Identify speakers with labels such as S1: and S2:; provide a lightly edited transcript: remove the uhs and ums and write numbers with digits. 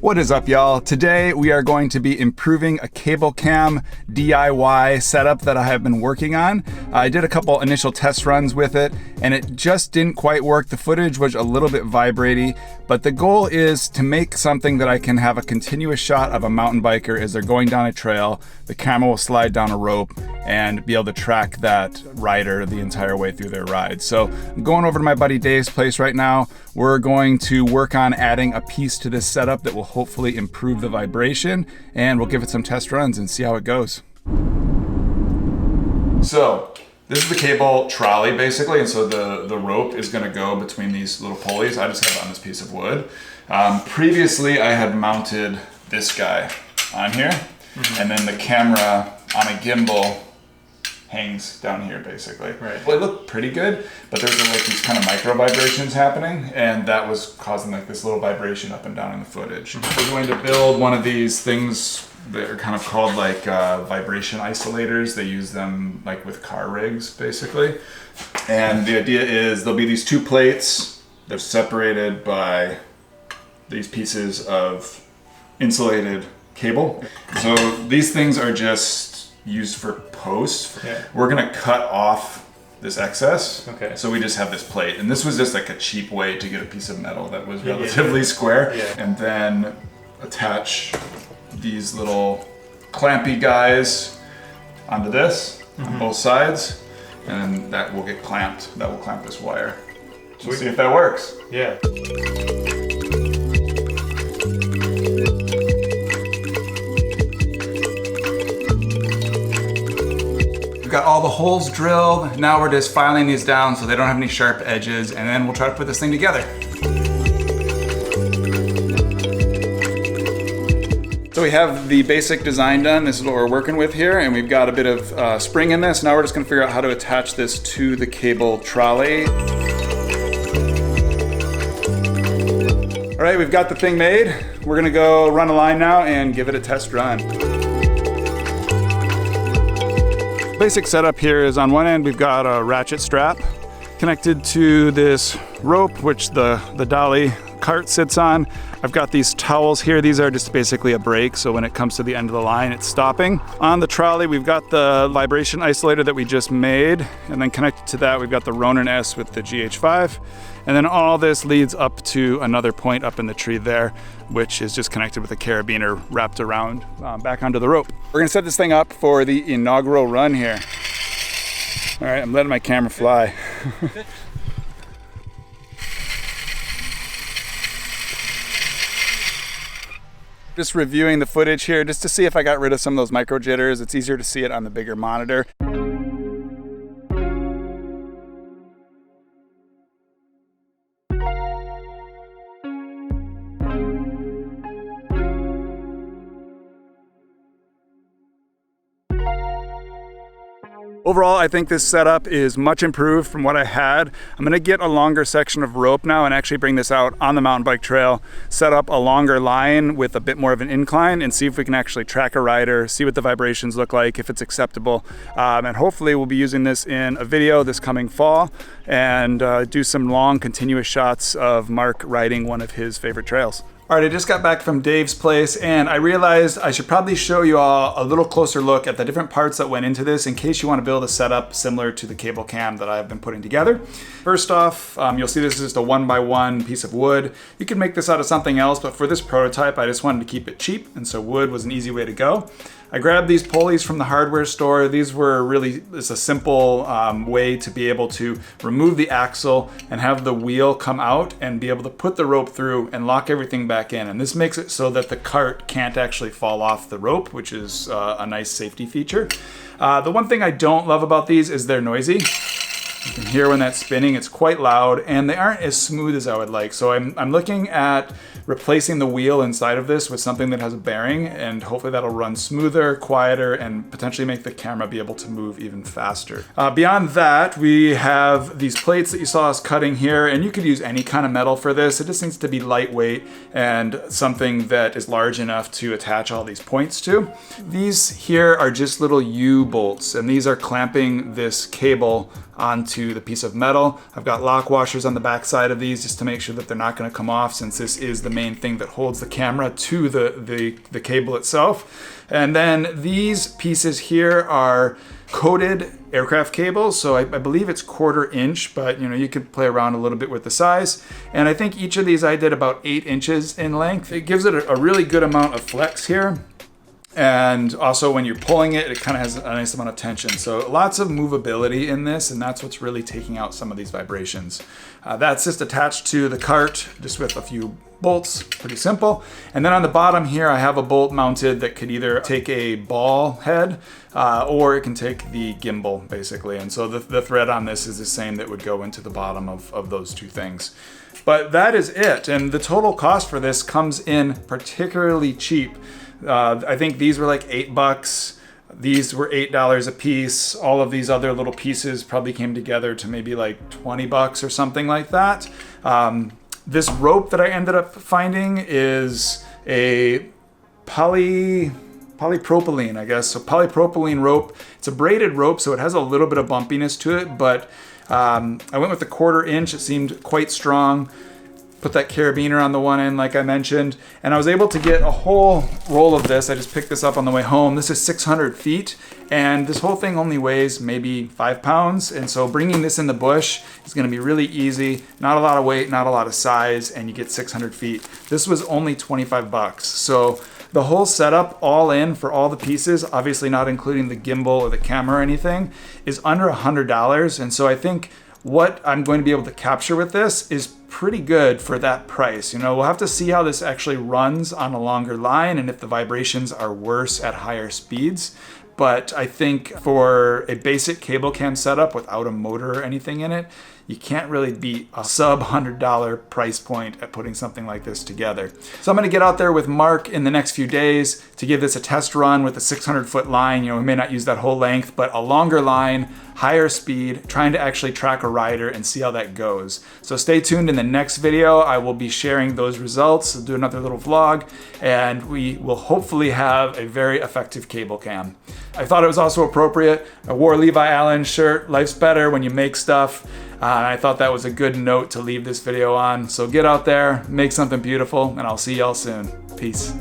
S1: What is up, y'all? Today we are going to be improving a cable cam DIY setup that I have been working on. I did a couple initial test runs with it and it just didn't quite work. The footage was a little bit vibraty, but the goal is to make something that I can have a continuous shot of a mountain biker as they're going down a trail. The camera will slide down a rope and be able to track that rider the entire way through their ride. So I'm going over to my buddy Dave's place right now. We're going to work on adding a piece to this setup that will hopefully improve the vibration, and we'll give it some test runs and see how it goes. So this is the cable trolley basically, and so the rope is going to go between these little pulleys. I just have it on this piece of wood. Previously I had mounted this guy on here, and then the camera on a gimbal hangs down here basically. Right. Well, it looked pretty good, but there's like these kind of micro vibrations happening, and that was causing like this little vibration up and down in the footage. We're going to build one of these things that are kind of called like vibration isolators. They use them like with car rigs basically. And the idea is there'll be these two plates. They're separated by these pieces of insulated cable. So these things are just used for post. Yeah. We're gonna cut off this excess. Okay. So we just have this plate, and this was just like a cheap way to get a piece of metal that was relatively square. Yeah. And then attach these little clampy guys onto this on both sides, and that will get clamped. That will clamp this wire. So we'll see if that works. Yeah. We've got all the holes drilled. Now we're just filing these down so they don't have any sharp edges, and then we'll try to put this thing together. So we have the basic design done. This is what we're working with here, and we've got a bit of spring in this. Now we're just gonna figure out how to attach this to the cable trolley. All right, we've got the thing made. We're gonna go run a line now and give it a test run. Basic setup here is on one end we've got a ratchet strap connected to this rope which the dolly cart sits on. I've got these towels here. These are just basically a brake, so when it comes to the end of the line it's stopping. On the trolley we've got the vibration isolator that we just made, and then connected to that we've got the Ronin S with the GH5, and then all this leads up to another point up in the tree there, which is just connected with a carabiner wrapped around back onto the rope. We're gonna set this thing up for the inaugural run here. All right, I'm letting my camera fly. Just reviewing the footage here just to see if I got rid of some of those micro jitters. It's easier to see it on the bigger monitor. Overall, I think this setup is much improved from what I had. I'm gonna get a longer section of rope now and actually bring this out on the mountain bike trail, set up a longer line with a bit more of an incline, and see if we can actually track a rider, see what the vibrations look like, if it's acceptable. And hopefully we'll be using this in a video this coming fall and do some long continuous shots of Mark riding one of his favorite trails. All right, I just got back from Dave's place and I realized I should probably show you all a little closer look at the different parts that went into this in case you want to build a setup similar to the cable cam that I've been putting together. First off, you'll see this is just a 1x1 piece of wood. You could make this out of something else, but for this prototype, I just wanted to keep it cheap, and so wood was an easy way to go. I grabbed these pulleys from the hardware store. These were really, it's a simple way to be able to remove the axle and have the wheel come out and be able to put the rope through and lock everything back in. And this makes it so that the cart can't actually fall off the rope, which is a nice safety feature. The one thing I don't love about these is they're noisy. You can hear when that's spinning, it's quite loud, and they aren't as smooth as I would like. So I'm looking at replacing the wheel inside of this with something that has a bearing, and hopefully that'll run smoother, quieter, and potentially make the camera be able to move even faster. Beyond that, we have these plates that you saw us cutting here, and you could use any kind of metal for this. It just needs to be lightweight and something that is large enough to attach all these points to. These here are just little U-bolts, and these are clamping this cable onto the piece of metal. I've got lock washers on the back side of these just to make sure that they're not going to come off, since this is the main thing that holds the camera to the cable itself. And then these pieces here are coated aircraft cables, so I believe it's 1/4 inch, but you know, you could play around a little bit with the size. And I think each of these I did about 8 inches in length. It gives it a really good amount of flex here. And also when you're pulling it, it kind of has a nice amount of tension. So lots of movability in this, and that's what's really taking out some of these vibrations. That's just attached to the cart, just with a few bolts, pretty simple. And then on the bottom here, I have a bolt mounted that could either take a ball head or it can take the gimbal, basically. And so the thread on this is the same that would go into the bottom of those two things. But that is it. And the total cost for this comes in particularly cheap. I think these were like $8. These were $8 a piece. All of these other little pieces probably came together to maybe like $20 or something like that. This rope that I ended up finding is a polypropylene, I guess. So polypropylene rope. It's a braided rope, so it has a little bit of bumpiness to it, but I went with the 1/4 inch. It seemed quite strong. Put that carabiner on the one end, like I mentioned, and I was able to get a whole roll of this. I just picked this up on the way home. This is 600 feet, and this whole thing only weighs maybe 5 pounds, and so bringing this in the bush is gonna be really easy. Not a lot of weight, not a lot of size, and you get 600 feet. This was only 25 bucks. So the whole setup, all in for all the pieces, obviously not including the gimbal or the camera or anything, is under $100, and so I think what I'm going to be able to capture with this is pretty good for that price. You know, we'll have to see how this actually runs on a longer line and if the vibrations are worse at higher speeds. But I think for a basic cable cam setup without a motor or anything in it, you can't really beat a sub $100 price point at putting something like this together. So I'm gonna get out there with Mark in the next few days to give this a test run with a 600-foot line. You know, we may not use that whole length, but a longer line, higher speed, trying to actually track a rider and see how that goes. So stay tuned. In the next video, I will be sharing those results. I'll do another little vlog, and we will hopefully have a very effective cable cam. I thought it was also appropriate. I wore a Levi Allen shirt. Life's better when you make stuff. I thought that was a good note to leave this video on. So get out there, make something beautiful, and I'll see y'all soon. Peace.